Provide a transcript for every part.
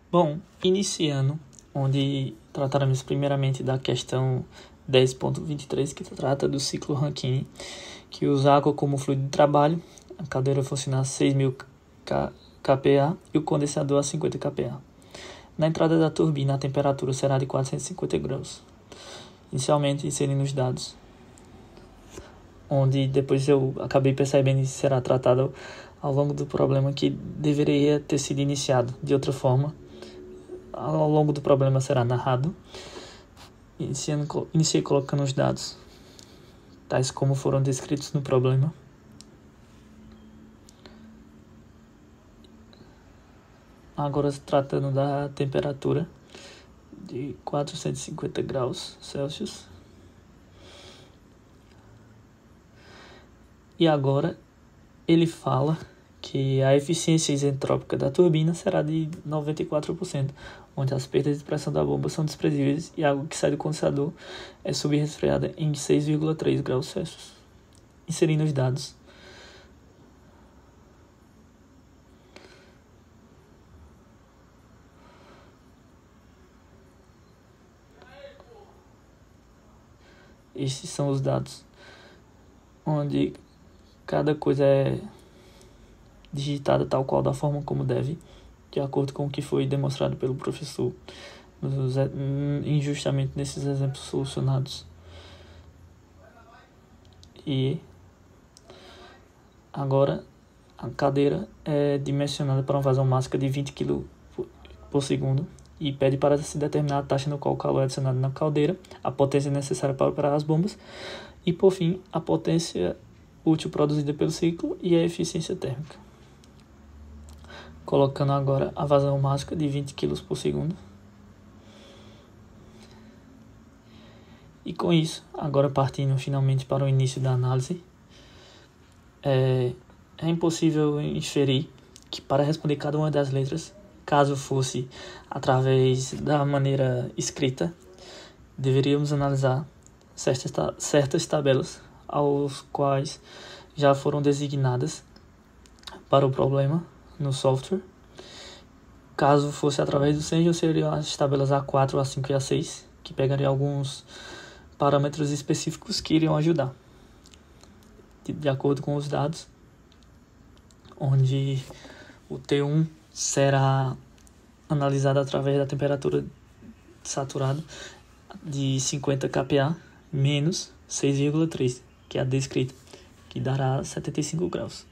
Bom, iniciando, onde trataremos primeiramente da questão 10.23, que trata do ciclo Rankine, que usa água como fluido de trabalho, a caldeira funciona a 6.000 kPa e o condensador a 50 kPa. Na entrada da turbina, a temperatura será de 450 graus. Inicialmente, inserindo os dados, onde depois eu acabei percebendo que será tratado ao longo do problema que deveria ter sido iniciado de outra forma. Ao longo do problema será narrado. Iniciei colocando os dados, tais como foram descritos no problema. Agora se tratando da temperatura de 450 graus Celsius. E agora ele fala que a eficiência isentrópica da turbina será de 94%, onde as perdas de pressão da bomba são desprezíveis e a água que sai do condensador é subresfriada em 6,3 graus Celsius. Inserindo os dados. Estes são os dados, onde cada coisa é digitada tal qual da forma como deve, de acordo com o que foi demonstrado pelo professor, injustamente nesses exemplos solucionados. E agora a cadeira é dimensionada para uma vazão máxima de 20 kg por segundo e pede para se determinar a taxa no qual o calor é adicionado na caldeira, a potência necessária para operar as bombas e, por fim, a potência útil produzida pelo ciclo e a eficiência térmica. Colocando agora a vazão máxima de 20 kg por segundo. E com isso, agora partindo finalmente para o início da análise, é impossível inferir que para responder cada uma das letras, caso fosse através da maneira escrita, deveríamos analisar certas tabelas aos quais já foram designadas para o problema no software. Caso fosse através do Senjo, seriam as tabelas A4, A5 e A6, que pegariam alguns parâmetros específicos que iriam ajudar, de acordo com os dados, onde o T1 será analisado através da temperatura saturada de 50 kPa menos 6,3, que é a descrita, que dará 75 graus.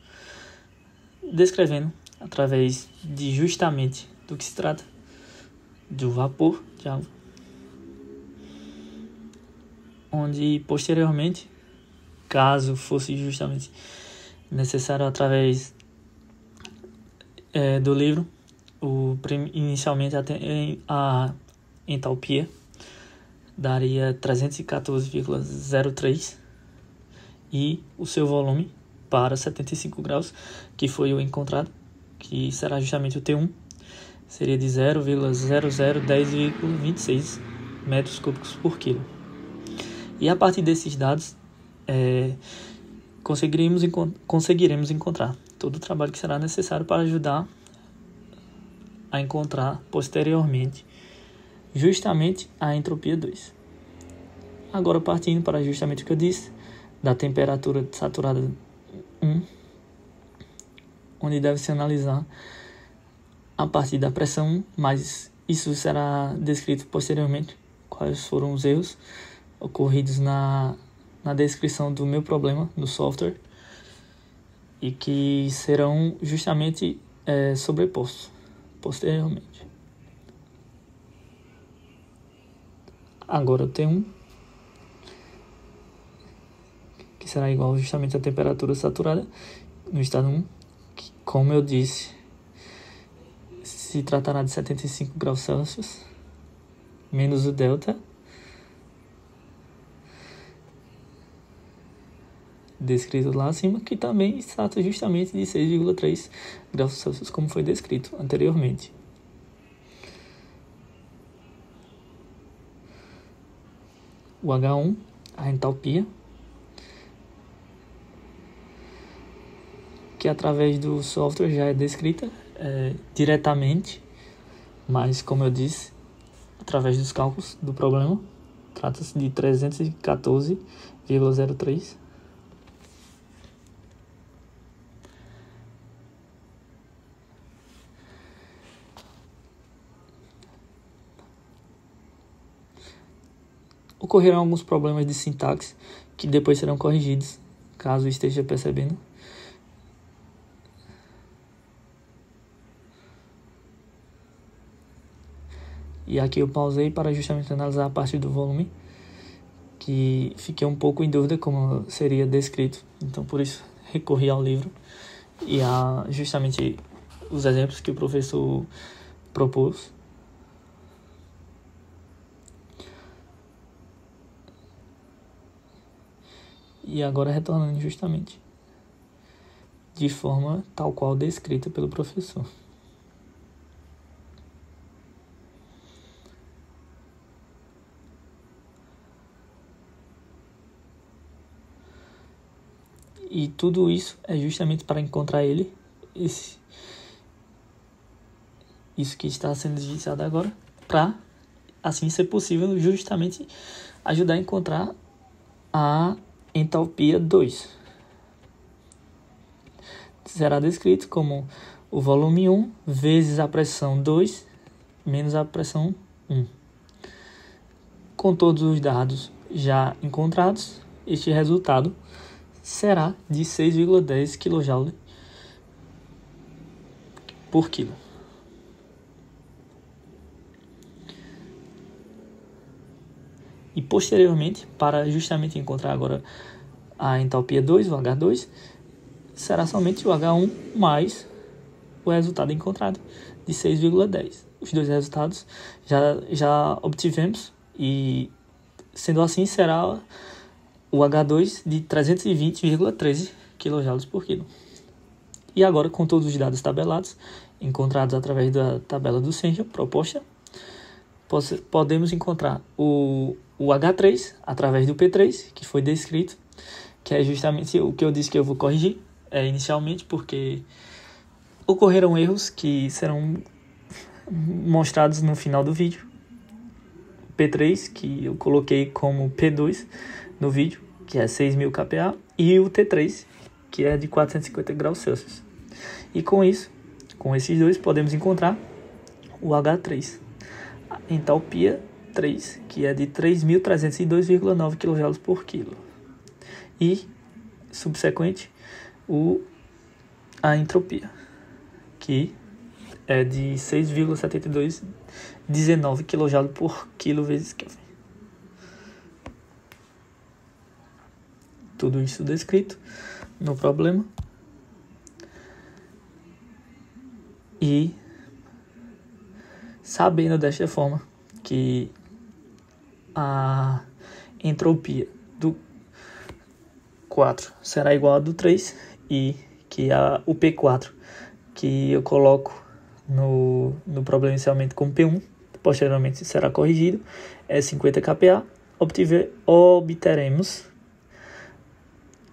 Descrevendo através de justamente do que se trata, do vapor de água, onde posteriormente, caso fosse justamente necessário através do livro, inicialmente a entalpia daria 314,03 e o seu volume para 75 graus, que foi o encontrado, que será justamente o T1, seria de 0,0010,26 metros cúbicos por quilo. E a partir desses dados, conseguiremos encontrar todo o trabalho que será necessário para ajudar a encontrar posteriormente justamente a entropia 2. Agora partindo para justamente o que eu disse, da temperatura saturada 1, onde deve se analisar a partir da pressão 1, mas isso será descrito posteriormente, quais foram os erros ocorridos na descrição do meu problema no software e que serão justamente sobrepostos posteriormente. Agora eu tenho que será igual justamente à temperatura saturada no estado 1, que, como eu disse, se tratará de 75 graus Celsius menos o delta descrito lá acima, que também se trata justamente de 6,3 graus Celsius, como foi descrito anteriormente. O H1, a entalpia, que através do software já é descrita diretamente Mas, como eu disse, através dos cálculos do problema, trata-se de 314,03. Ocorreram alguns problemas de sintaxe que depois serão corrigidos, caso esteja percebendo. E aqui eu pausei para justamente analisar a parte do volume, que fiquei um pouco em dúvida como seria descrito. Então, por isso, recorri ao livro e a justamente os exemplos que o professor propôs. E agora retornando justamente de forma tal qual descrita pelo professor. E tudo isso é justamente para encontrar isso que está sendo digitado agora, para assim ser possível justamente ajudar a encontrar a entalpia 2. Será descrito como o volume 1 vezes a pressão 2 menos a pressão 1. Com todos os dados já encontrados, este resultado será de 6,10 kJ por quilo. E posteriormente, para justamente encontrar agora a entalpia 2, o H2, será somente o H1 mais o resultado encontrado, de 6,10. Os dois resultados já obtivemos, e sendo assim será o H2 de 320,13 kJ por quilo. E agora, com todos os dados tabelados, encontrados através da tabela do Senja proposta, podemos encontrar o H3 através do P3, que foi descrito, que é justamente o que eu disse que eu vou corrigir inicialmente, porque ocorreram erros que serão mostrados no final do vídeo. P3, que eu coloquei como P2 no vídeo, que é 6.000 kPa, e o T3, que é de 450 graus Celsius. E com isso, com esses dois, podemos encontrar o H3, a entalpia 3, que é de 3.302,9 kJ por quilo. E, subsequente, a entropia, que é de 6,7219 kJ por quilo vezes Kelvin. Tudo isso descrito no problema. E sabendo desta forma que a entropia do 4 será igual a do 3 e que o P4, que eu coloco no problema inicialmente como P1, posteriormente será corrigido, é 50 kPa, obteremos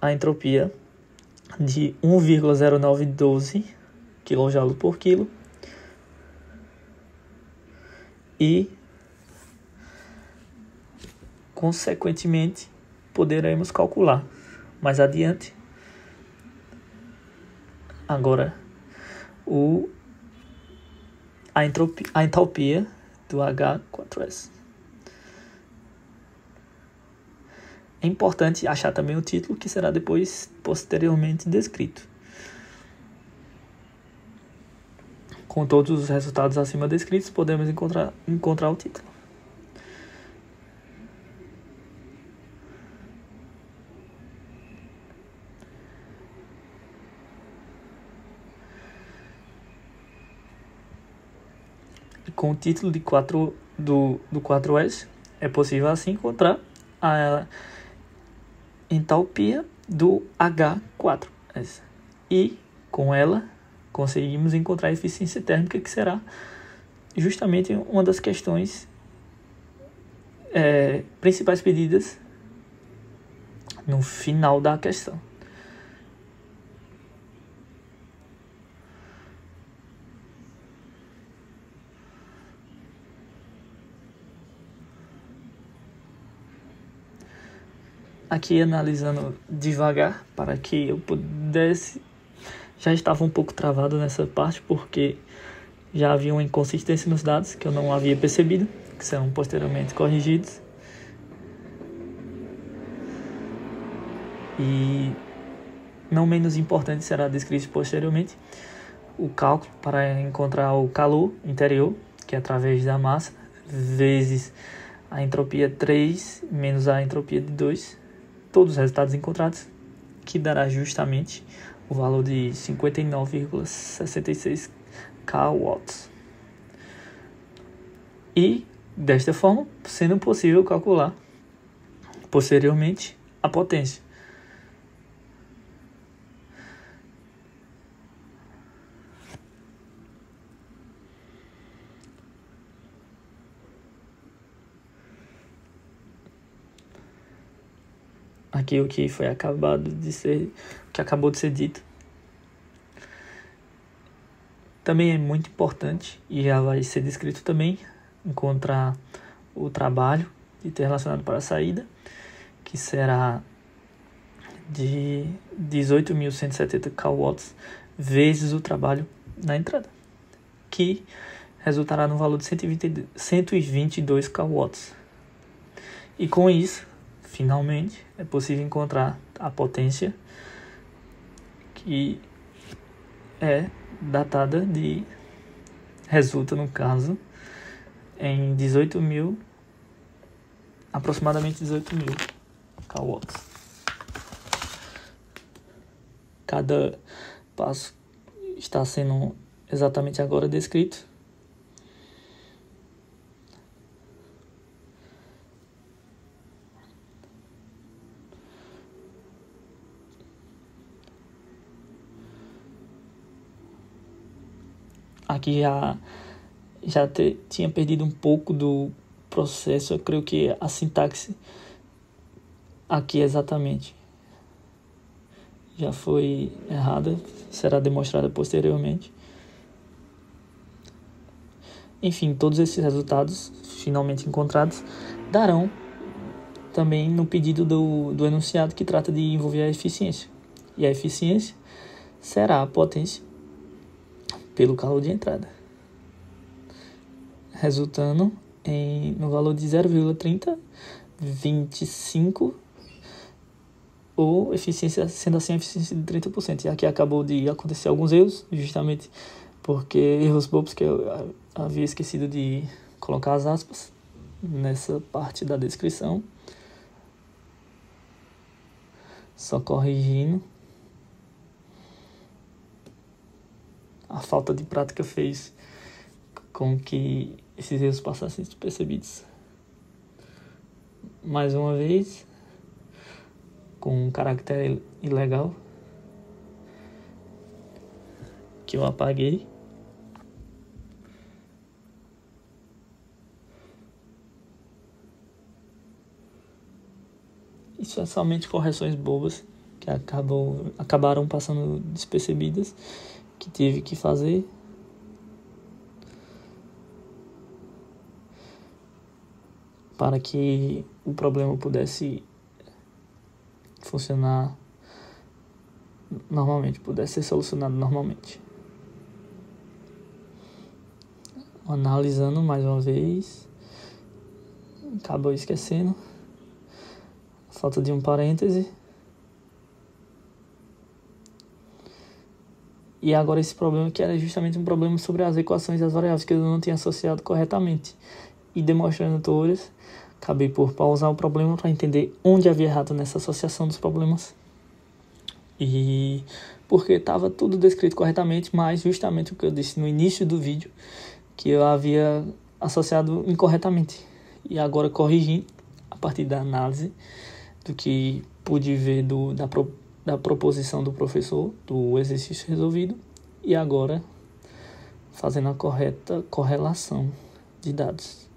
a entropia de 1,0912 kJ por quilo e, consequentemente, poderemos calcular mais adiante agora a entalpia do H4S. É importante achar também o título, que será depois posteriormente descrito. Com todos os resultados acima descritos, podemos encontrar o título. Com o título do 4S, é possível assim encontrar a entalpia do H4S. E com ela conseguimos encontrar a eficiência térmica, que será justamente uma das questões principais pedidas no final da questão. aqui analisando devagar para que eu pudesse. Já estava um pouco travado nessa parte porque já havia uma inconsistência nos dados que eu não havia percebido, que serão posteriormente corrigidos. E não menos importante será descrito posteriormente o cálculo para encontrar o calor interior, que é através da massa, vezes a entropia 3 menos a entropia de 2, todos os resultados encontrados, que dará justamente o valor de 59,66 kW. E, desta forma, sendo possível calcular posteriormente a potência. Aqui o que acabou de ser dito. Também é muito importante, e já vai ser descrito também, encontrar o trabalho de ter relacionado para a saída, que será de 18.170 kW vezes o trabalho na entrada, que resultará no valor de 122 kW. E com isso, finalmente, é possível encontrar a potência, que é datada resulta no caso em aproximadamente 18.000 kW. Cada passo está sendo exatamente agora descrito. Aqui tinha perdido um pouco do processo, eu creio que a sintaxe aqui exatamente já foi errada, será demonstrada posteriormente. Enfim, todos esses resultados finalmente encontrados darão também no pedido do enunciado que trata de envolver a eficiência. E a eficiência será a potência pelo calor de entrada, resultando no valor de 0,3025, ou eficiência, sendo assim a eficiência de 30%. E aqui acabou de acontecer alguns erros, justamente porque erros bobos que eu havia esquecido de colocar as aspas nessa parte da descrição. Só corrigindo. A falta de prática fez com que esses erros passassem despercebidos. Mais uma vez, com um caractere ilegal que eu apaguei. Isso é somente correções bobas que acabaram passando despercebidas, que tive que fazer. Para que o problema pudesse funcionar normalmente, pudesse ser solucionado normalmente. Analisando mais uma vez, acabou esquecendo, falta de um parêntese. E agora esse problema que era justamente um problema sobre as equações e as variáveis que eu não tinha associado corretamente. E demonstrando todas, acabei por pausar o problema para entender onde havia errado nessa associação dos problemas. E porque estava tudo descrito corretamente, mas justamente o que eu disse no início do vídeo, que eu havia associado incorretamente. E agora corrigindo, a partir da análise do que pude ver da proposição do professor, do exercício resolvido, e agora fazendo a correta correlação de dados.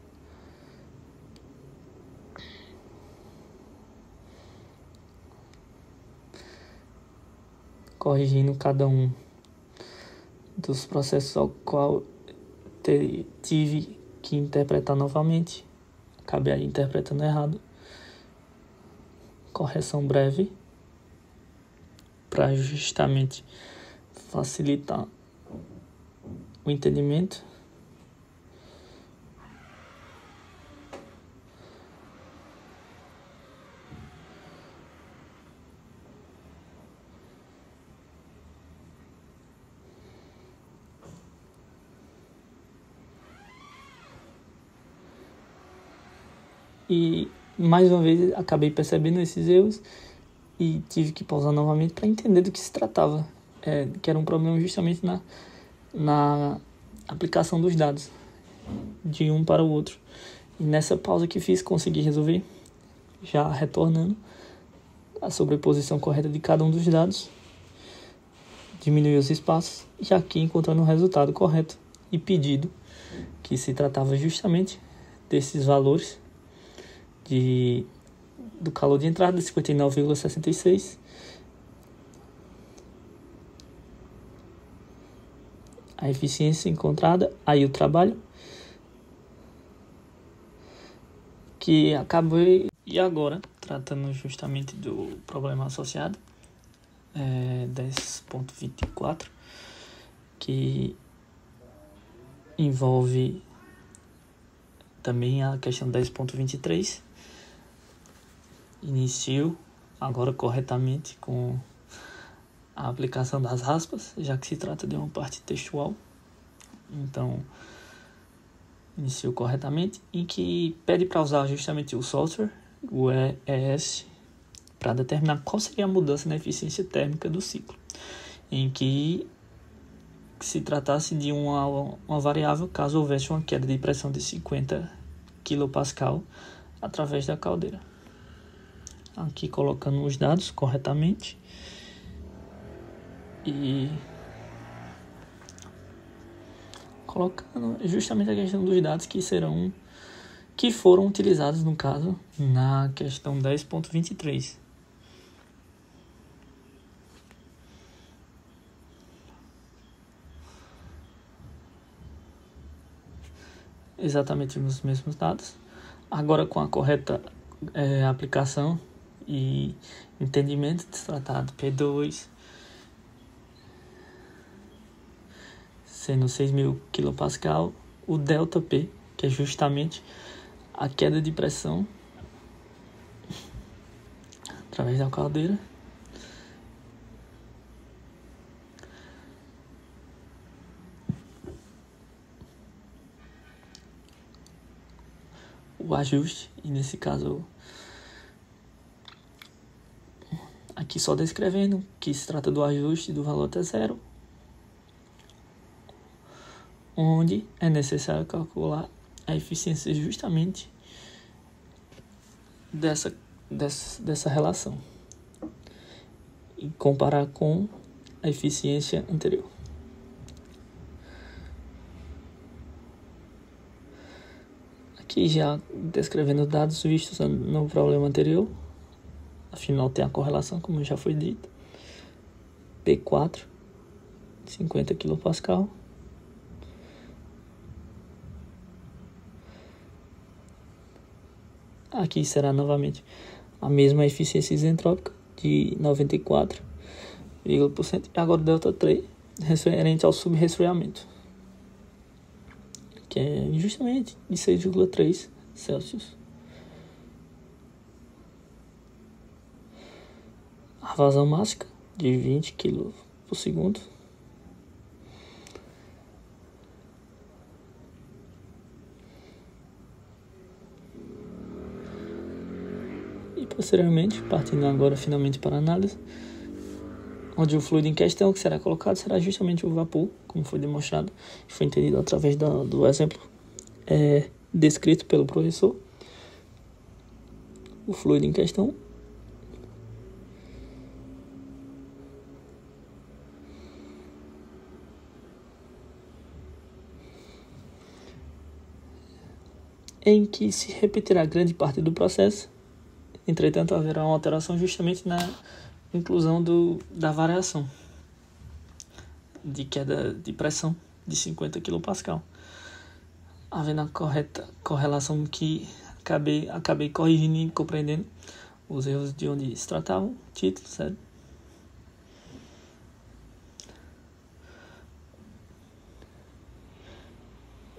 Corrigindo cada um dos processos ao qual tive que interpretar novamente. Acabei aí interpretando errado. correção breve para justamente facilitar o entendimento. E mais uma vez acabei percebendo esses erros e tive que pausar novamente para entender do que se tratava, que era um problema justamente na aplicação dos dados de um para o outro. E nessa pausa que fiz, consegui resolver, já retornando a sobreposição correta de cada um dos dados, diminuir os espaços, e aqui encontrando o resultado correto e pedido, que se tratava justamente desses valores do calor de entrada, 59,66, a eficiência encontrada, aí o trabalho, que acabei, e agora, tratando justamente do problema associado, 10.24, que envolve também a questão 10.23, inicio agora corretamente com a aplicação das aspas, já que se trata de uma parte textual. Então, inicio corretamente, em que pede para usar justamente o software, o ES, para determinar qual seria a mudança na eficiência térmica do ciclo, em que se tratasse de uma variável caso houvesse uma queda de pressão de 50 kPa através da caldeira. Aqui colocando os dados corretamente e colocando justamente a questão dos dados que foram utilizados no caso na questão 10.23. Exatamente os mesmos dados, agora com a correta aplicação e entendimento de tratado P2 sendo 6.000 kPa, o ΔP, que é justamente a queda de pressão através da caldeira, o ajuste, e nesse caso aqui só descrevendo que se trata do ajuste do valor até zero, onde é necessário calcular a eficiência justamente dessa relação e comparar com a eficiência anterior. Aqui já descrevendo dados vistos no problema anterior, afinal tem a correlação, como já foi dito, P4, 50 kPa, aqui será novamente a mesma eficiência isentrópica de 94,%, e agora o ΔT referente ao subresfriamento, que é justamente de 6,3 Celsius. A vazão máxima de 20 kg por segundo. E posteriormente, partindo agora finalmente para a análise, onde o fluido em questão que será colocado será justamente o vapor, como foi demonstrado e foi entendido através do exemplo descrito pelo professor. O fluido em questão em que se repetirá grande parte do processo, entretanto haverá uma alteração justamente na inclusão da variação de queda de pressão de 50 kPa, havendo a correta correlação que acabei corrigindo e compreendendo os erros de onde se tratavam, título, certo?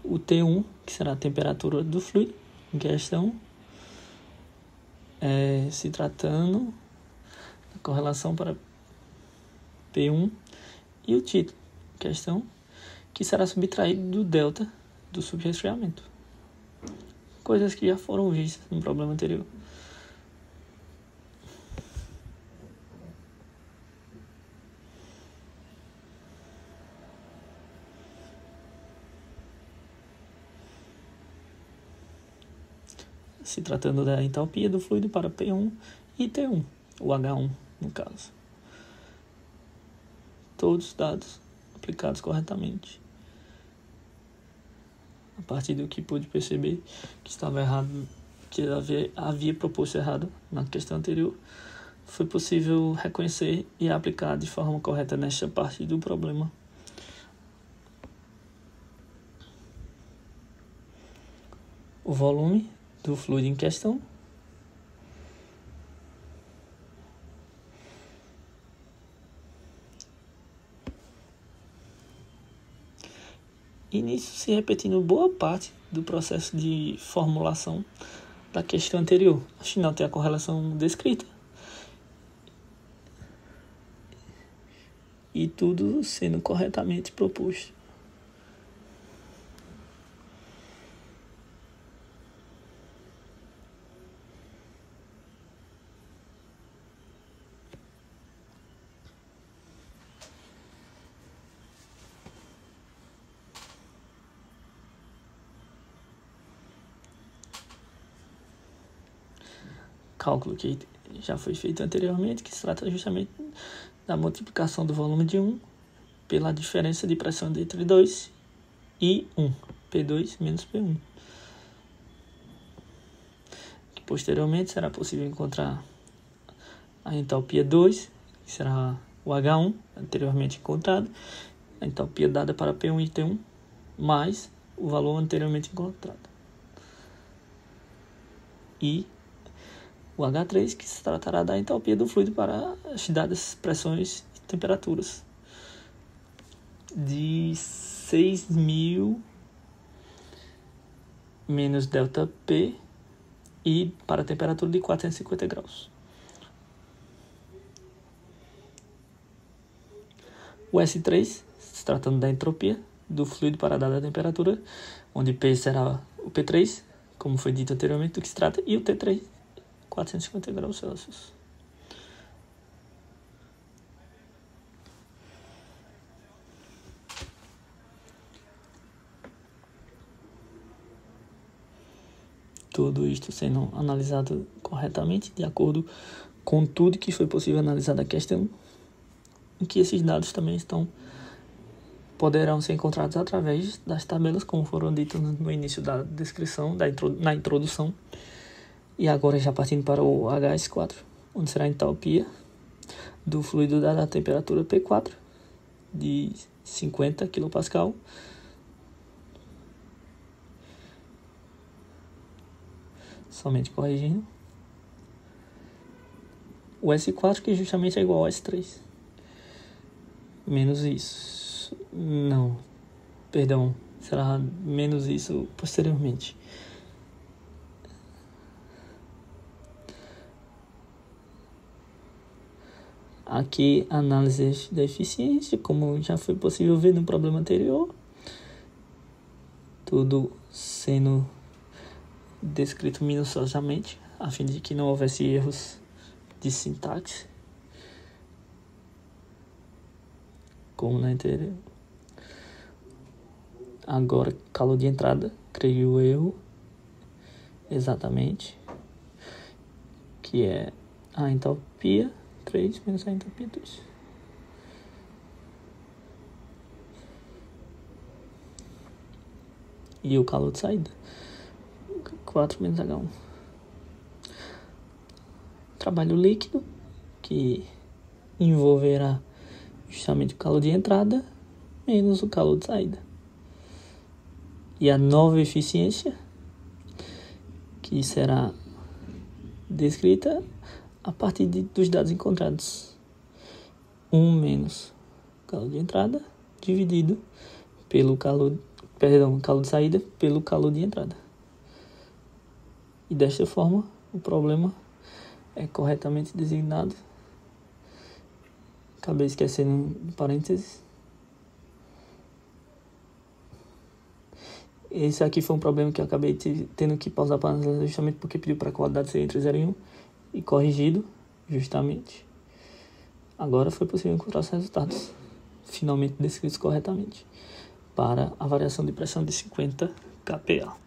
O T1, que será a temperatura do fluido em questão, se tratando da correlação para P1, e o título em questão, que será subtraído do delta do subresfriamento. Coisas que já foram vistas no problema anterior. Se tratando da entalpia do fluido para P1 e T1, o H1 no caso. Todos os dados aplicados corretamente. A partir do que pude perceber que estava errado, que havia proposto errado na questão anterior, foi possível reconhecer e aplicar de forma correta nesta parte do problema. O volume do fluido em questão, e nisso se repetindo boa parte do processo de formulação da questão anterior. Afinal, tem a correlação descrita e tudo sendo corretamente proposto. Cálculo que já foi feito anteriormente, que se trata justamente da multiplicação do volume de 1 pela diferença de pressão entre 2 e 1, P2 menos P1. Que posteriormente será possível encontrar a entalpia 2, que será o H1 anteriormente encontrado, a entalpia dada para P1 e T1, mais o valor anteriormente encontrado. E o H3, que se tratará da entalpia do fluido para as dadas pressões e temperaturas de 6.000 menos delta P e para a temperatura de 450 graus. O S3, se tratando da entropia do fluido para a dada temperatura, onde P será o P3, como foi dito anteriormente, do que se trata, e o T3, 450 graus Celsius. Tudo isto sendo analisado corretamente, de acordo com tudo que foi possível analisar da questão, em que esses dados também poderão ser encontrados através das tabelas, como foram ditas no início da descrição, na introdução. E agora já partindo para o HS4, onde será a entalpia do fluido dada a temperatura P4 de 50 kPa. Somente corrigindo. O S4 que justamente é igual ao S3. Menos isso. Não. Perdão. Será menos isso posteriormente. Aqui, análise da eficiência, como já foi possível ver no problema anterior. Tudo sendo descrito minuciosamente, a fim de que não houvesse erros de sintaxe, como na anterior. Agora, calor de entrada, creio eu, exatamente, que é a entalpia 3 menos a entalpia 2. E o calor de saída, 4 menos H1. Trabalho líquido, que envolverá justamente o calor de entrada menos o calor de saída. E a nova eficiência, que será descrita a partir dos dados encontrados. 1 menos calor de entrada dividido pelo calor de saída pelo calor de entrada. E desta forma, o problema é corretamente designado. Acabei esquecendo um parênteses. Esse aqui foi um problema que eu acabei tendo que pausar para analisar, justamente porque pediu para a qualidade ser entre 0 e 1 e corrigido justamente. Agora foi possível encontrar os resultados finalmente descritos corretamente para a variação de pressão de 50 kPa.